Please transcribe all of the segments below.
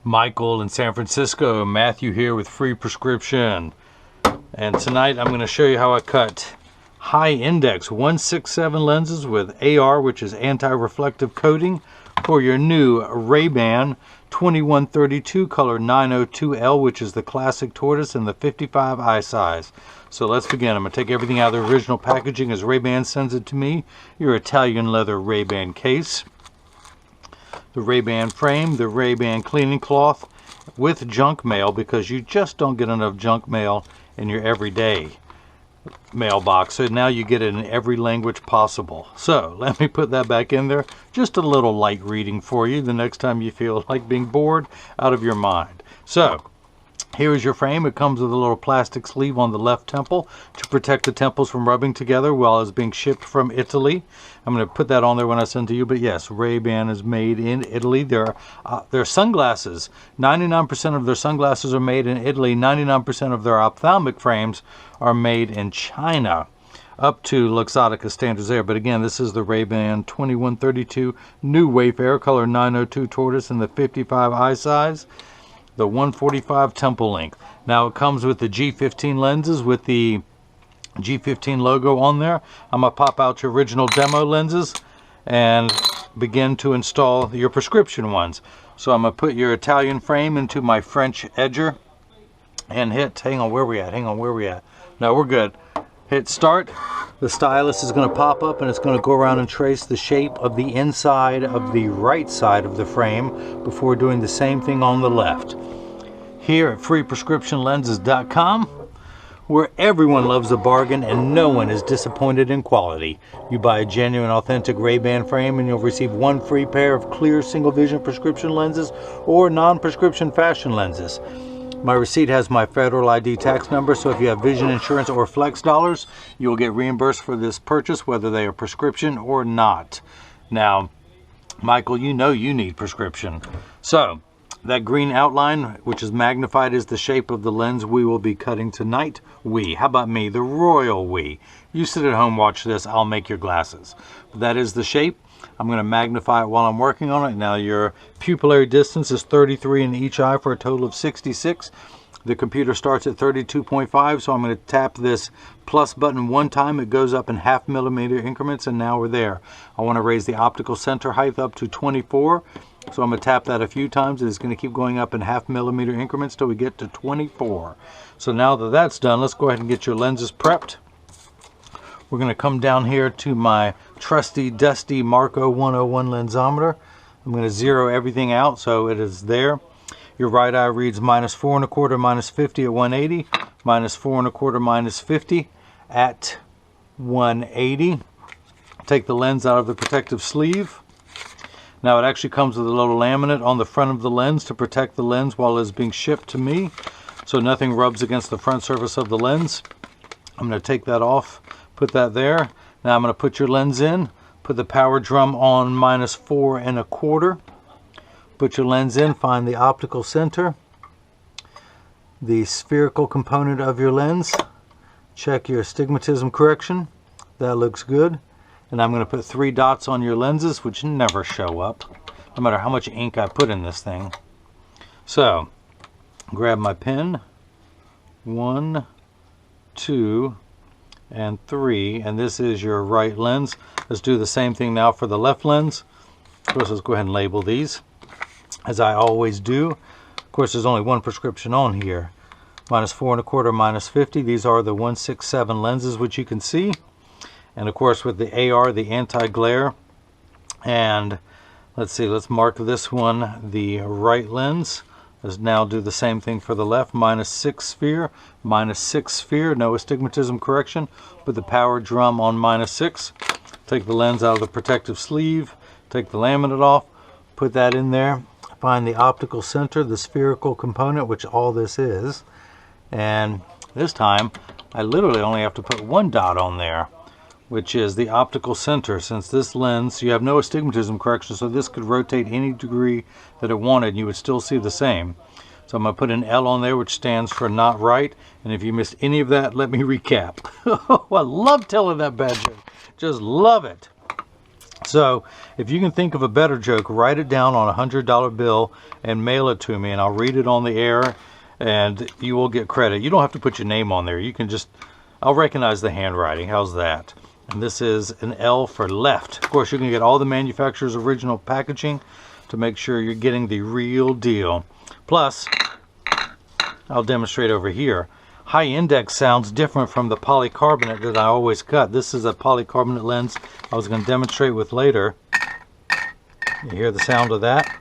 Michael in San Francisco. Matthew here with Free Prescription. And tonight I'm going to show you how I cut high index 167 lenses with AR, which is anti-reflective coating, for your new RayBan 2132 color 902L, which is the classic tortoise in the 55 eye size. So let's begin. I'm going to take everything out of the original packaging as RayBan sends it to me. Your Italian leather RayBan case, the RayBan frame, the RayBan cleaning cloth with junk mail, because you just don't get enough junk mail in your everyday mailbox. So now you get it in every language possible. So let me put that back in there. Just a little light reading for you the next time you feel like being bored out of your mind. So here is your frame. It comes with a little plastic sleeve on the left temple to protect the temples from rubbing together while it's being shipped from Italy. I'm going to put that on there when I send to you. But yes, RayBan is made in Italy. Their sunglasses, 99% of their sunglasses are made in Italy. 99% of their ophthalmic frames are made in China, up to Luxottica standards there. But again, this is the RayBan 2132 new Wayfarer color 902 tortoise in the 55 eye size, the 145 temple length. Now it comes with the G15 lenses with the G15 logo on there. I'm going to pop out your original demo lenses and begin to install your prescription ones. So I'm going to put your Italian frame into my French edger and hit, hang on, where we at? No, we're good. Hit start. The stylus is going to pop up and it's going to go around and trace the shape of the inside of the right side of the frame before doing the same thing on the left. Here at freeprescriptionlenses.com, where everyone loves a bargain and no one is disappointed in quality. You buy a genuine, authentic RayBan frame and you'll receive one free pair of clear single vision prescription lenses or non-prescription fashion lenses. My receipt has my federal ID tax number, so if you have vision insurance or flex dollars, you will get reimbursed for this purchase, whether they are prescription or not. Now, Michael, you know you need prescription. So, that green outline, which is magnified, is the shape of the lens we will be cutting tonight. How about me, the royal we. You sit at home, watch this, I'll make your glasses. That is the shape. I'm going to magnify it while I'm working on it. Now your pupillary distance is 33 in each eye for a total of 66. The computer starts at 32.5, so I'm going to tap this plus button one time. It goes up in 0.5 millimeter increments, and now we're there. I want to raise the optical center height up to 24, so I'm going to tap that a few times. It's going to keep going up in 0.5 millimeter increments till we get to 24. So now that that's done, let's go ahead and get your lenses prepped. We're going to come down here to my trusty, dusty Marco 101 lensometer. I'm going to zero everything out so it is there. Your right eye reads -4 1/4, -50 at 180, -4 1/4, -50 at 180. Take the lens out of the protective sleeve. Now it actually comes with a little laminate on the front of the lens to protect the lens while it's being shipped to me, so nothing rubs against the front surface of the lens. I'm going to take that off. Put that there. Now I'm going to put your lens in. Put the power drum on -4 1/4. Put your lens in. Find the optical center, the spherical component of your lens. Check your astigmatism correction. That looks good. And I'm going to put 3 dots on your lenses, which never show up, no matter how much ink I put in this thing. So, grab my pen. 1, 2, and 3, and this is your right lens. Let's do the same thing now for the left lens. Of course, let's go ahead and label these, as I always do. Of course, there's only one prescription on here. -4 1/4, -50. These are the 167 lenses, which you can see. And of course, with the AR, the anti-glare. And let's see, let's mark this one the right lens. Let's now do the same thing for the left. -6 sphere, -6 sphere, no astigmatism correction. Put the power drum on -6. Take the lens out of the protective sleeve. Take the laminate off. Put that in there. Find the optical center, the spherical component, which all this is. And this time, I literally only have to put 1 dot on there, which is the optical center. Since this lens, you have no astigmatism correction, so this could rotate any degree that it wanted and you would still see the same. So I'm going to put an L on there, which stands for not right. And if you missed any of that, let me recap. I love telling that bad joke. Just love it. So if you can think of a better joke, write it down on a $100 bill and mail it to me, and I'll read it on the air and you will get credit. You don't have to put your name on there. You can just, I'll recognize the handwriting. How's that? And this is an L for left. Of course, you can get all the manufacturer's original packaging to make sure you're getting the real deal. Plus, I'll demonstrate over here. High index sounds different from the polycarbonate that I always cut. This is a polycarbonate lens I was going to demonstrate with later. You hear the sound of that?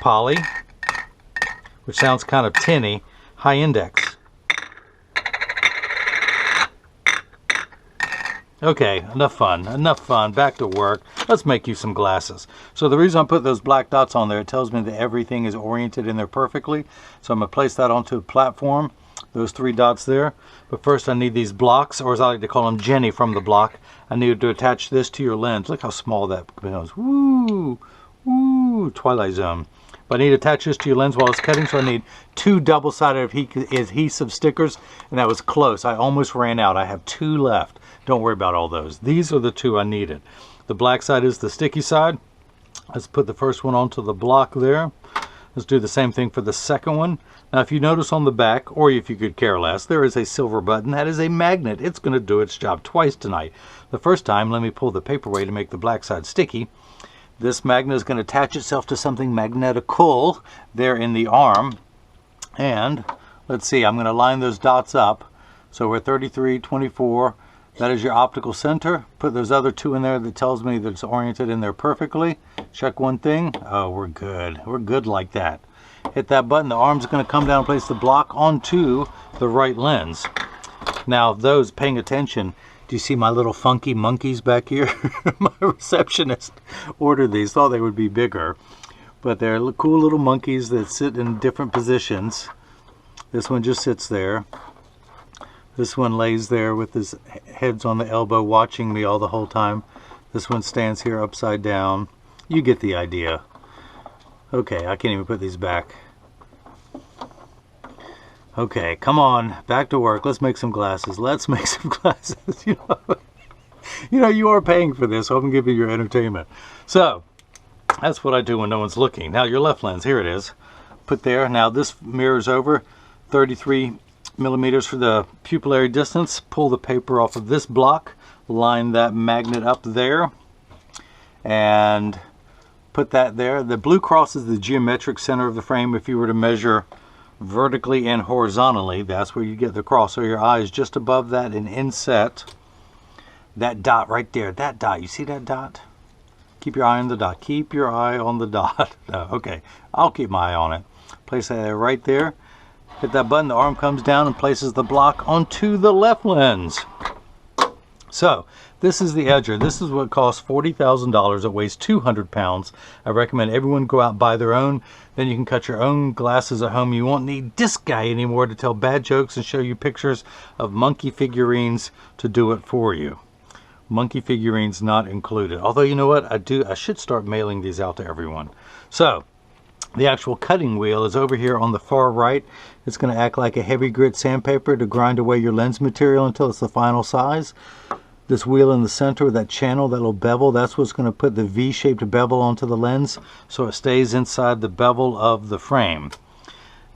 Poly, which sounds kind of tinny. High index. Okay, enough fun, back to work. Let's make you some glasses. So the reason I put those black dots on there, it tells me that everything is oriented in there perfectly. So I'm gonna place that onto a platform, those 3 dots there. But first I need these blocks, or as I like to call them, Jenny from the block. I need to attach this to your lens. Look how small that becomes. Woo, woo, Twilight Zone. But I need to attach this to your lens while it's cutting, so I need 2 double-sided adhesive stickers, and that was close. I almost ran out. I have 2 left. Don't worry about all those. These are the 2 I needed. The black side is the sticky side. Let's put the first one onto the block there. Let's do the same thing for the second one. Now, if you notice on the back, or if you could care less, there is a silver button. That is a magnet. It's going to do its job twice tonight. The first time, let me pull the paper away to make the black side sticky. This magnet is going to attach itself to something magnetical there in the arm. And let's see, I'm going to line those dots up. So we're 33, 24. That is your optical center. Put those other 2 in there that tells me that it's oriented in there perfectly. Check one thing. Oh, we're good. We're good like that. Hit that button. The arm's going to come down and place the block onto the right lens. Now, those paying attention, do you see my little funky monkeys back here? My receptionist ordered these. Thought they would be bigger. But they're cool little monkeys that sit in different positions. This one just sits there. This one lays there with his heads on the elbow watching me all the whole time. This one stands here upside down. You get the idea. Okay, I can't even put these back. Okay, come on, back to work. Let's make some glasses. Let's make some glasses. You know, you are paying for this, so I'm giving you your entertainment. So, that's what I do when no one's looking. Now, your left lens, here it is. Put there. Now, this mirrors over 33 millimeters for the pupillary distance. Pull the paper off of this block, line that magnet up there, and put that there. The blue cross is the geometric center of the frame. If you were to measure vertically and horizontally, that's where you get the cross. So your eye is just above that and inset. That dot right there, that dot, you see that dot? Keep your eye on the dot. Keep your eye on the dot. Okay, I'll keep my eye on it. Place that right there. Hit that button, the arm comes down and places the block onto the left lens. So, this is the edger. This is what costs $40,000. It weighs 200 pounds. I recommend everyone go out and buy their own. Then you can cut your own glasses at home. You won't need this guy anymore to tell bad jokes and show you pictures of monkey figurines to do it for you. Monkey figurines not included. Although, you know what? I should start mailing these out to everyone. So, the actual cutting wheel is over here on the far right. It's going to act like a heavy grit sandpaper to grind away your lens material until it's the final size. This wheel in the center, that channel, that little bevel, that's what's going to put the V-shaped bevel onto the lens so it stays inside the bevel of the frame.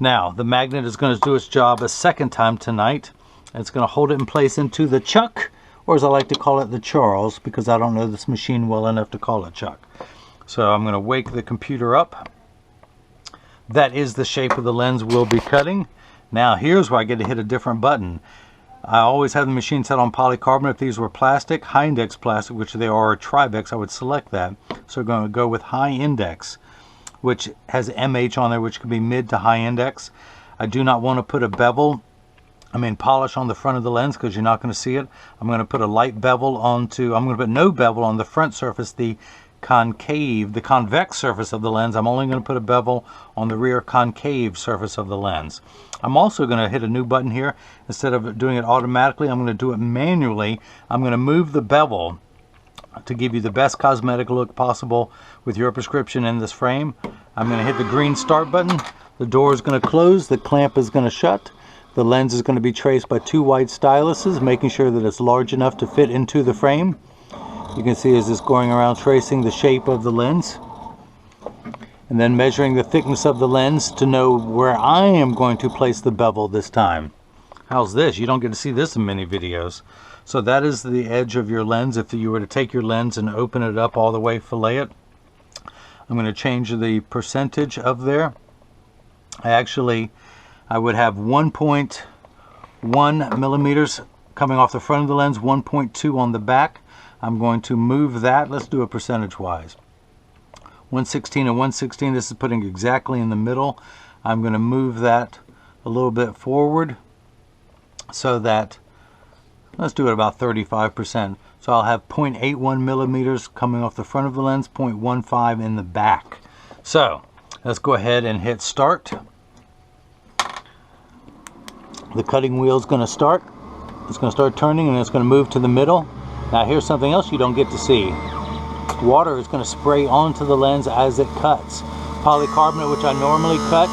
Now, the magnet is going to do its job a second time tonight. And it's going to hold it in place into the chuck, or as I like to call it, the Charles, because I don't know this machine well enough to call it chuck. So I'm going to wake the computer up. That is the shape of the lens we'll be cutting. Now here's where I get to hit a different button. I always have the machine set on polycarbonate. If these were plastic, high index plastic, which they are, Tribex, I would select that. So I'm going to go with high index, which has MH on there, which could be mid to high index. I do not want to put a bevel, polish on the front of the lens because you're not going to see it. I'm going to put a light bevel onto, I'm going to put no bevel on the front surface, the convex surface of the lens. I'm only going to put a bevel on the rear concave surface of the lens. I'm also going to hit a new button here. Instead of doing it automatically, I'm going to do it manually. I'm going to move the bevel to give you the best cosmetic look possible with your prescription in this frame. I'm going to hit the green start button. The door is going to close. The clamp is going to shut. The lens is going to be traced by 2 white styluses, making sure that it's large enough to fit into the frame. You can see as it's going around tracing the shape of the lens. And then measuring the thickness of the lens to know where I am going to place the bevel this time. How's this? You don't get to see this in many videos. So that is the edge of your lens. If you were to take your lens and open it up all the way, fillet it, I'm going to change the percentage of there. I would have 1.1 millimeters coming off the front of the lens, 1.2 on the back. I'm going to move that. Let's do it percentage wise. 116 and 116, this is putting exactly in the middle. I'm going to move that a little bit forward so that, let's do it about 35%. So I'll have 0.81 millimeters coming off the front of the lens, 0.15 in the back. So let's go ahead and hit start. The cutting wheel is going to start. It's going to start turning and it's going to move to the middle. Now here's something else you don't get to see. Water is going to spray onto the lens as it cuts. Polycarbonate, which I normally cut,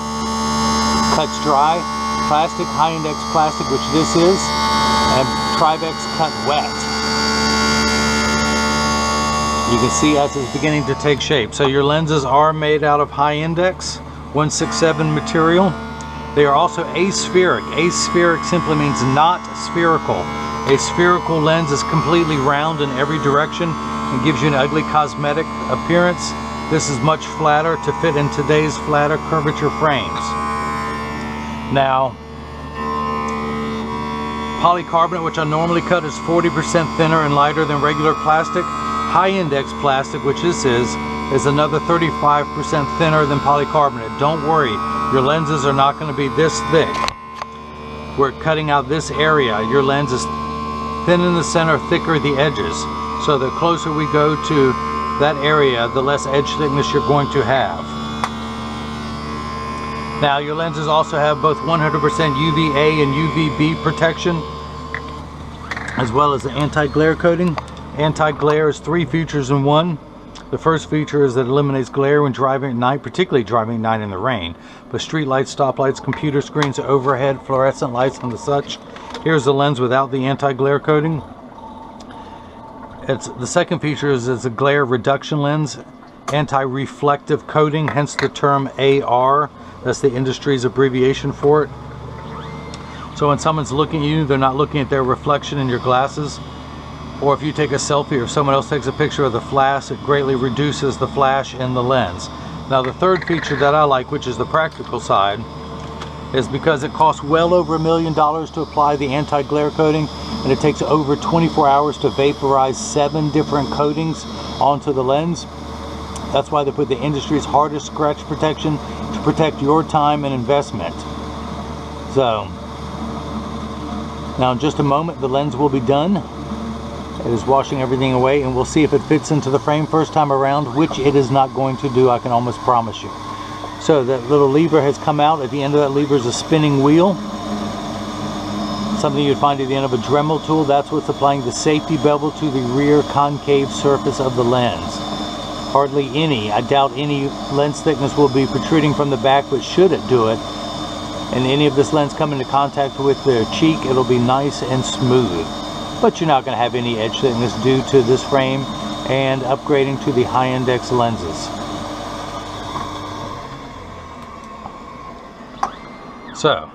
cuts dry. Plastic, high index plastic, which this is, and Tribex cut wet. You can see as it's beginning to take shape. So your lenses are made out of high index 167 material. They are also aspheric. Aspheric simply means not spherical. A spherical lens is completely round in every direction and gives you an ugly cosmetic appearance. This is much flatter to fit in today's flatter curvature frames. Now, polycarbonate, which I normally cut, is 40% thinner and lighter than regular plastic. High index plastic, which this is another 35% thinner than polycarbonate. Don't worry, your lenses are not going to be this thick. We're cutting out this area. Your lens is thin in the center, thicker at the edges. So the closer we go to that area, the less edge thickness you're going to have. Now your lenses also have both 100% UVA and UVB protection, as well as the anti-glare coating. Anti-glare is 3 features in one. The first feature is that it eliminates glare when driving at night, particularly driving at night in the rain. But street lights, stoplights, computer screens, overhead, fluorescent lights, and the such. Here's the lens without the anti-glare coating. The second feature is it's a glare reduction lens, anti-reflective coating, hence the term AR. That's the industry's abbreviation for it. So when someone's looking at you, they're not looking at their reflection in your glasses. Or if you take a selfie or someone else takes a picture of the flash, it greatly reduces the flash in the lens. Now the third feature that I like, which is the practical side, is because it costs well over $1 million to apply the anti-glare coating, and it takes over 24 hours to vaporize 7 different coatings onto the lens. That's why they put the industry's hardest scratch protection to protect your time and investment. So, now in just a moment the lens will be done. It is washing everything away, and we'll see if it fits into the frame first time around, which it is not going to do, I can almost promise you. So that little lever has come out. At the end of that lever is a spinning wheel. Something you'd find at the end of a Dremel tool. That's what's applying the safety bevel to the rear concave surface of the lens. Hardly any, I doubt any lens thickness will be protruding from the back, but should it do it, and any of this lens come into contact with the cheek, it'll be nice and smooth. But you're not going to have any edge thickness due to this frame and upgrading to the high index lenses. So,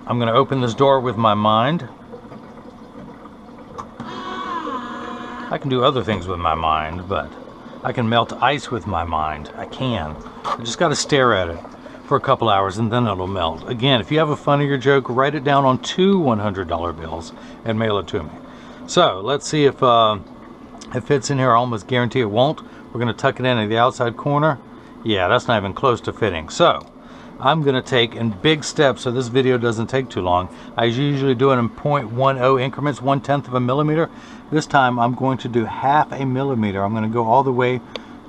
I'm going to open this door with my mind. I can do other things with my mind, but I can melt ice with my mind. I can. I just got to stare at it for a couple hours and then it'll melt. Again, if you have a funny or joke, write it down on 2 $100 bills and mail it to me. So let's see if it fits in here. I almost guarantee it won't. We're going to tuck it in at the outside corner. Yeah, that's not even close to fitting. So I'm going to take in big steps so this video doesn't take too long. I usually do it in 0.10 increments, 1/10 of a millimeter. This time I'm going to do half a millimeter. I'm going to go all the way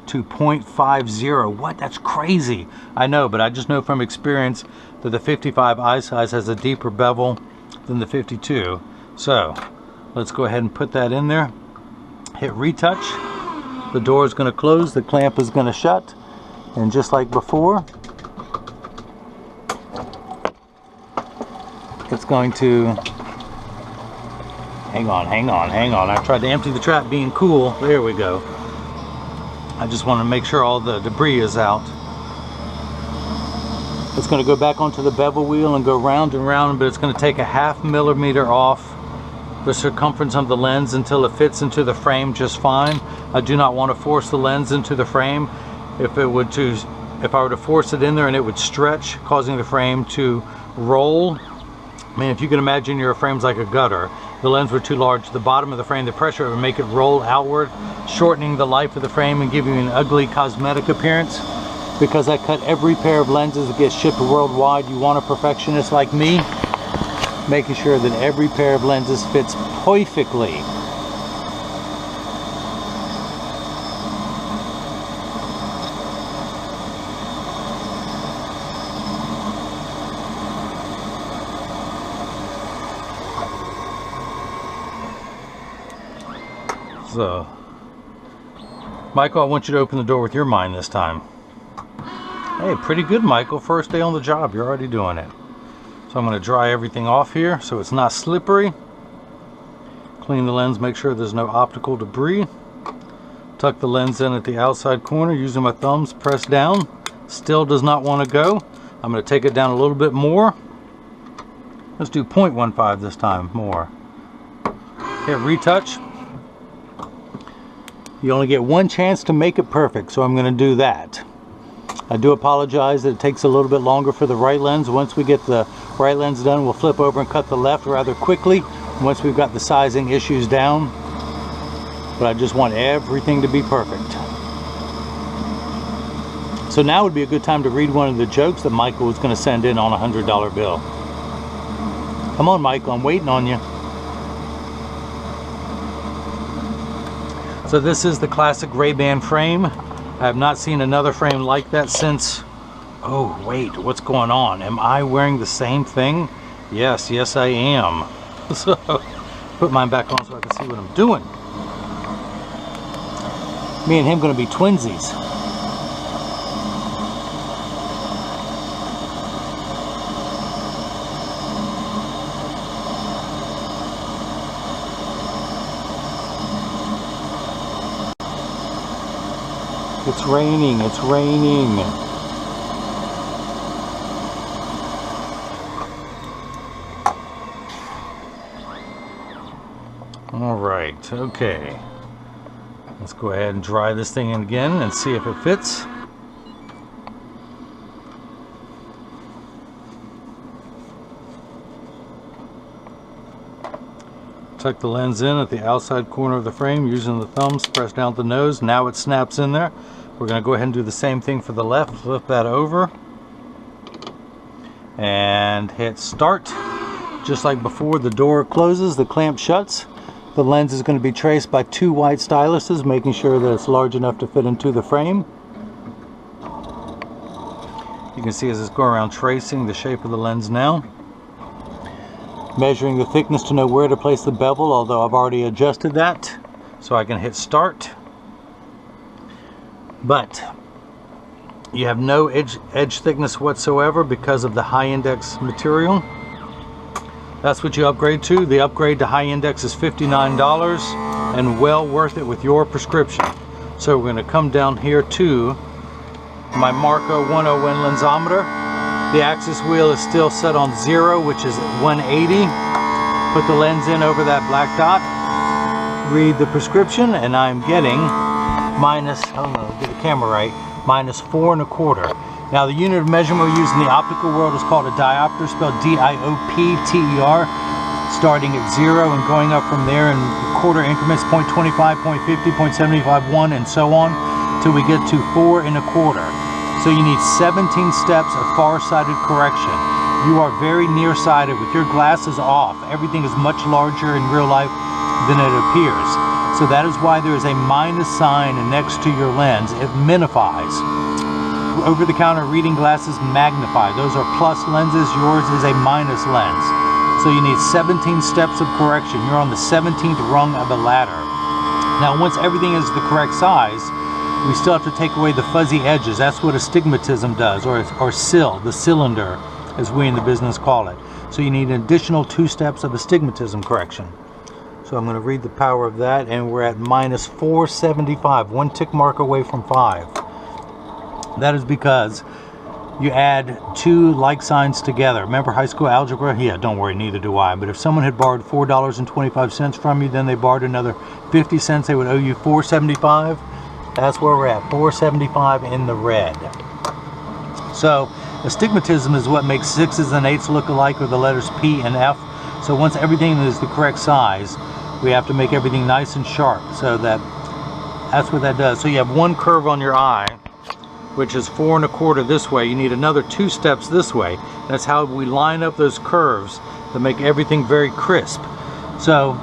to 0.50. What? That's crazy. I know, but I just know from experience that the 55 eye size has a deeper bevel than the 52. So let's go ahead and put that in there. Hit retouch. The door is going to close. The clamp is going to shut. And just like before, it's going to, hang on. I tried to empty the trap being cool. There we go. I just want to make sure all the debris is out. It's going to go back onto the bevel wheel and go round and round, but it's going to take a ½ millimeter off the circumference of the lens until it fits into the frame just fine. I do not want to force the lens into the frame. If I were to force it in there and it would stretch, causing the frame to roll. I mean, if you can imagine your frame's like a gutter, the lens were too large, the bottom of the frame, the pressure would make it roll outward, shortening the life of the frame and giving you an ugly cosmetic appearance. Because I cut every pair of lenses that get shipped worldwide, you want a perfectionist like me, making sure that every pair of lenses fits perfectly. So, Michael, I want you to open the door with your mind this time. Hey, pretty good, Michael. First day on the job, you're already doing it. So I'm going to dry everything off here so it's not slippery. Clean the lens, make sure there's no optical debris. Tuck the lens in at the outside corner using my thumbs, press down. Still does not want to go. I'm going to take it down a little bit more. Let's do 0.15 this time, more. Hit retouch. You only get one chance to make it perfect, so I'm going to do that. I do apologize that it takes a little bit longer for the right lens. Once we get the right lens done, we'll flip over and cut the left rather quickly once we've got the sizing issues down. But I just want everything to be perfect. So now would be a good time to read one of the jokes that Michael was going to send in on a $100 bill. Come on, Michael, I'm waiting on you. So this is the classic RayBan frame. I have not seen another frame like that since, oh wait, what's going on? Am I wearing the same thing? Yes, I am. So, put mine back on so I can see what I'm doing. Me and him gonna be twinsies. It's raining, it's raining. All right, okay. Let's go ahead and dry this thing in again and see if it fits. Tuck the lens in at the outside corner of the frame using the thumbs, press down the nose. Now it snaps in there. We're going to go ahead and do the same thing for the left. Flip that over and hit start. Just like before, the door closes, the clamp shuts. The lens is going to be traced by 2 white styluses, making sure that it's large enough to fit into the frame. You can see as it's going around tracing the shape of the lens now. Measuring the thickness to know where to place the bevel, although I've already adjusted that. So I can hit start. But you have no edge thickness whatsoever because of the high index material. That's what you upgrade to. The upgrade to high index is $59 and well worth it with your prescription. So we're going to come down here to my Marco 101 lensometer. The axis wheel is still set on 0, which is 180. Put the lens in over that black dot. Read the prescription, and I'm getting minus, I don't know, get the camera right, minus 4 1/4. Now the unit of measurement we use in the optical world is called a diopter, spelled D-I-O-P-T-E-R, starting at 0 and going up from there in quarter increments, 0.25, 0.50, 0.75, 1, and so on, till we get to 4 1/4. So you need 17 steps of far-sighted correction. You are very nearsighted with your glasses off. Everything is much larger in real life than it appears. So that is why there is a minus sign next to your lens. It magnifies. Over-the-counter reading glasses magnify. Those are plus lenses. Yours is a minus lens. So you need 17 steps of correction. You're on the 17th rung of the ladder. Now once everything is the correct size, we still have to take away the fuzzy edges. That's what astigmatism does, or sill, the cylinder, as we in the business call it. So you need an additional 2 steps of astigmatism correction. So I'm going to read the power of that, and we're at minus 475, 1 tick mark away from 5. That is because you add 2 like signs together. Remember high school algebra? Yeah, don't worry, neither do I. But if someone had borrowed $4.25 from you, then they borrowed another 50 cents, they would owe you $4.75. That's where we're at, $4.75 in the red. So astigmatism is what makes 6s and 8s look alike, or the letters P and F. So once everything is the correct size, we have to make everything nice and sharp. So that's what that does. So you have 1 curve on your eye, which is 4 1/4 this way. You need another 2 steps this way. That's how we line up those curves to make everything very crisp. So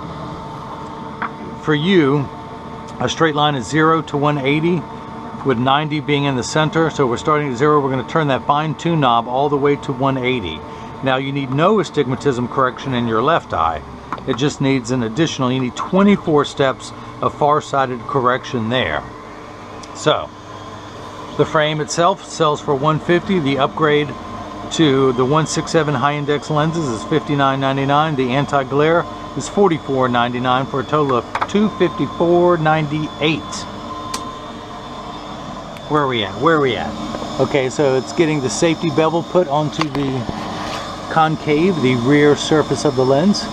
for you, a straight line is 0 to 180, with 90 being in the center. So we're starting at 0. We're going to turn that fine tune knob all the way to 180. Now you need no astigmatism correction in your left eye. It just needs an additional, you need 24 steps of far-sighted correction there. So the frame itself sells for $150. The upgrade to the 167 high index lenses is $59.99. The anti-glare is $44.99 for a total of $254.98. Where are we at? Where are we at? Okay, so it's getting the safety bevel put onto the concave, the rear surface of the lens.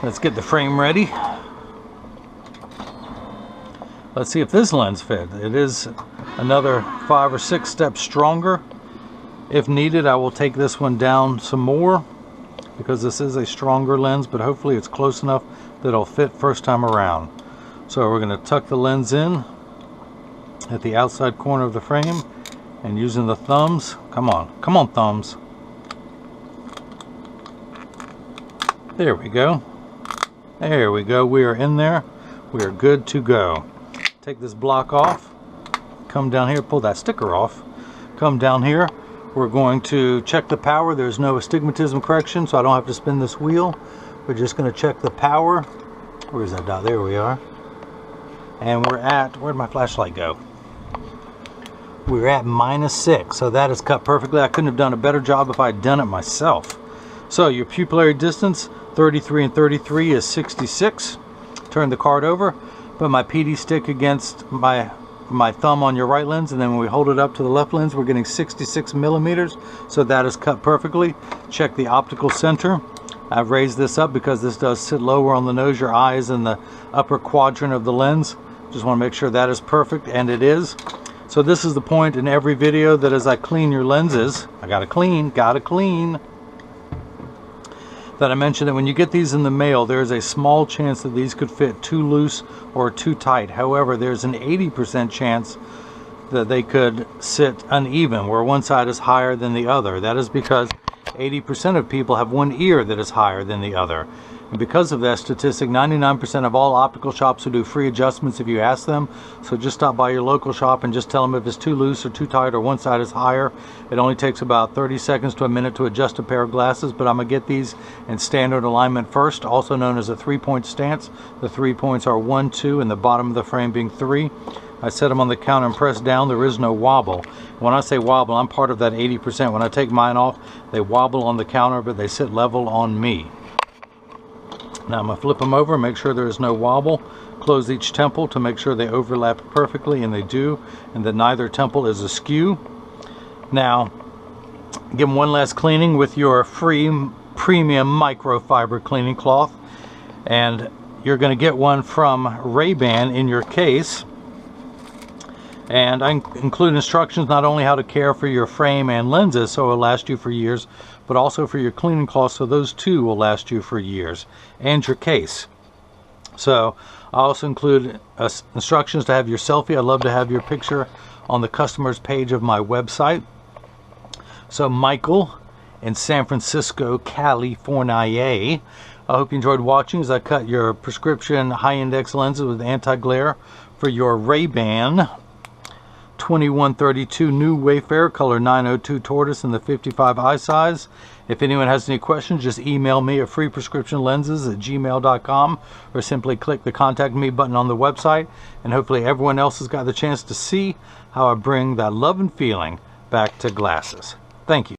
Let's get the frame ready. Let's see if this lens fit. It is another 5 or 6 steps stronger. If needed, I will take this one down some more, because this is a stronger lens, but hopefully it's close enough that it'll fit first time around. So we're going to tuck the lens in at the outside corner of the frame, and using the thumbs, come on thumbs. There we go. There we go. We are in there. We are good to go. Take this block off. Come down here, pull that sticker off. Come down here. We're going to check the power. There's no astigmatism correction, so I don't have to spin this wheel. We're just going to check the power. Where's that dot? There we are. And we're at, where'd my flashlight go? We're at -6, so that is cut perfectly. I couldn't have done a better job if I had done it myself. So your pupillary distance, 33 and 33 is 66. Turn the card over, put my PD stick against my thumb on your right lens, and then when we hold it up to the left lens, we're getting 66 millimeters. So that is cut perfectly. Check the optical center. I've raised this up because this does sit lower on the nose. Your eye is in the upper quadrant of the lens. Just want to make sure that is perfect, and it is. So this is the point in every video that as I clean your lenses, I gotta clean, that I mentioned that when you get these in the mail, there is a small chance that these could fit too loose or too tight. However, there's an 80% chance that they could sit uneven, where one side is higher than the other. That is because 80% of people have one ear that is higher than the other. And because of that statistic, 99% of all optical shops will do free adjustments if you ask them. So just stop by your local shop and just tell them if it's too loose or too tight or one side is higher. It only takes about 30 seconds to a minute to adjust a pair of glasses, but I'm going to get these in standard alignment first, also known as a 3-point stance. The 3 points are 1, 2, and the bottom of the frame being 3. I set them on the counter and press down. There is no wobble. When I say wobble, I'm part of that 80%. When I take mine off, they wobble on the counter, but they sit level on me. Now I'm going to flip them over, make sure there is no wobble. Close each temple to make sure they overlap perfectly, and they do, and that neither temple is askew. Now, give them one last cleaning with your free premium microfiber cleaning cloth. And you're going to get one from RayBan in your case. And I include instructions not only how to care for your frame and lenses so it will last you for years, but also for your cleaning cloth, so those too will last you for years, and your case. So I also include instructions to have your selfie. I love to have your picture on the customer's page of my website. So Michael in San Francisco, California, I hope you enjoyed watching as I cut your prescription high index lenses with anti-glare for your RayBan 2132 new Wayfarer color 902 tortoise in the 55 eye size. If anyone has any questions, just email me at freeprescriptionlenses@gmail.com, or simply click the contact me button on the website. And hopefully everyone else has got the chance to see how I bring that love and feeling back to glasses. Thank you.